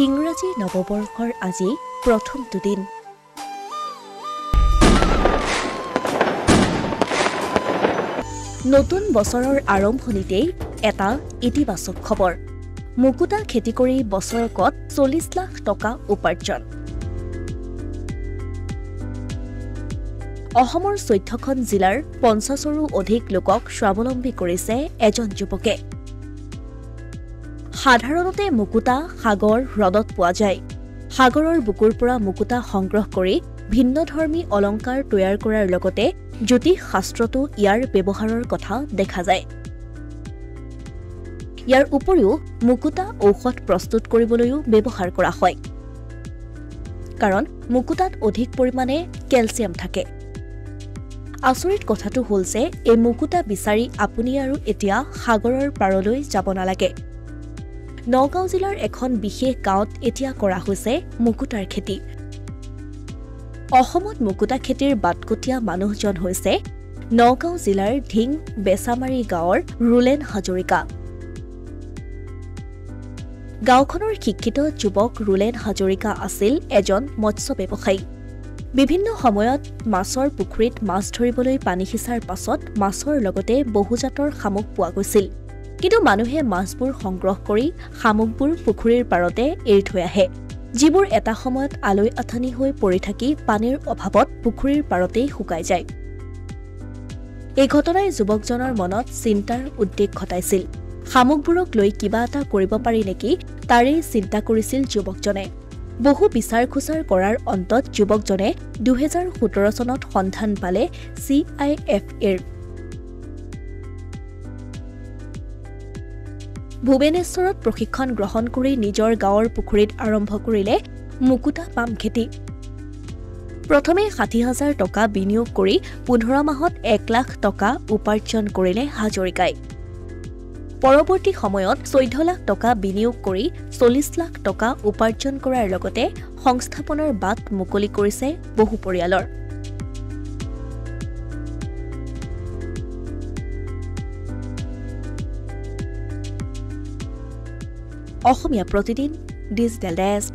ইংৰাজী নৱবৰ্ষৰ আজি প্ৰথমটো দিন। নতুন বছৰৰ আৰম্ভণিতেই এটা ইতিবাচক খবৰ। মুকুতা খেতি কৰি বছৰকত 40 লাখ টকা উপাৰ্জন। অসমৰ 14খন জিলাৰ 50ৰো অধিক লোকক স্বাৱলম্বী কৰিছে এজন যুৱকে। সাধাৰণতে মুকুতা সাগৰ হ্ৰদত পোৱা যায়। সাগৰৰ বুকুৰ পৰা মুকুতা সংগ্ৰহ কৰি ভিন্নধৰ্মী অলংকাৰ তৈয়াৰ কৰাৰ লগতে জ্যোতিষ শাস্ত্ৰতো ইয়াৰ ব্যৱহাৰৰ কথা দেখা যায়। ইয়াৰ উপৰিও মুকুতা ঔষধ প্ৰস্তুত কৰিবলৈও ব্যৱহাৰ কৰা হয়, কাৰণ মুকুতাত অধিক পৰিমাণে কেলছিয়াম থাকে। আচৰিত কথাটো হ'ল যে এই মুকুতা বিচাৰি আপুনি আৰু এতিয়া সাগৰৰ পাৰলৈ যাব নালাগে। নগাঁও জিলাৰ এখন বিশেষ গাঁৱত এতিয়া কৰা হৈছে মুকুতাৰ খেতি। অসমত মুকুতা খেতিৰ বাটকটীয়া মানুহজন হৈছে নগাঁও জিলাৰ ঢিং বেচামাৰী গাঁৱৰ ৰুলেন হাজৰিকা। গাঁওখনৰ শিক্ষিত যুৱক ৰুলেন হাজৰিকা আছিল এজন মৎস্য ব্যৱসায়ী। বিভিন্ন সময়ত মাছৰ পুখুৰীত মাছ ধৰিবলৈ পানী সিঁচাৰ পাছত মাছৰ লগতে বহুজাতৰ শামুক পোৱা গৈছিল। কিন্তু মানুহে মাছবোৰ সংগ্ৰহ কৰি শামুকবোৰ পুখুৰীৰ পাৰতে এৰি থৈ আহে, যিবোৰ এটা সময়ত আলৈ আথানি হৈ পৰি থাকি পানীৰ অভাৱত পুখুৰীৰ পাৰতেই শুকাই যায়। এই ঘটনাই যুৱকজনৰ মনত চিন্তাৰ উদ্ৰেক ঘটাইছিল। শামুকবোৰক লৈ কিবা এটা কৰিব পাৰি নেকি, তাৰেই চিন্তা কৰিছিল যুৱকজনে। বহু বিচাৰ খোচাৰ কৰাৰ অন্তত যুৱকজনে 2017 চনত সন্ধান পালে CIFAৰ। ভুৱনেশ্বৰত প্ৰশিক্ষণ গ্ৰহণ কৰি নিজৰ গাঁৱৰ পুখুৰীত আৰম্ভ কৰিলে মুকুতা পাম খেতি। প্ৰথমে 60,000 টকা বিনিয়োগ কৰি 15 মাহত 1 লাখ টকা উপাৰ্জন কৰিলে হাজৰিকাই। পৰৱৰ্তী সময়ত 14 লাখ টকা বিনিয়োগ কৰি 40 লাখ টকা উপাৰ্জন কৰাৰ লগতে সংস্থাপনৰ বাট মুকলি কৰিছে বহু পৰিয়ালৰ। Asomiya Pratidin digital desk.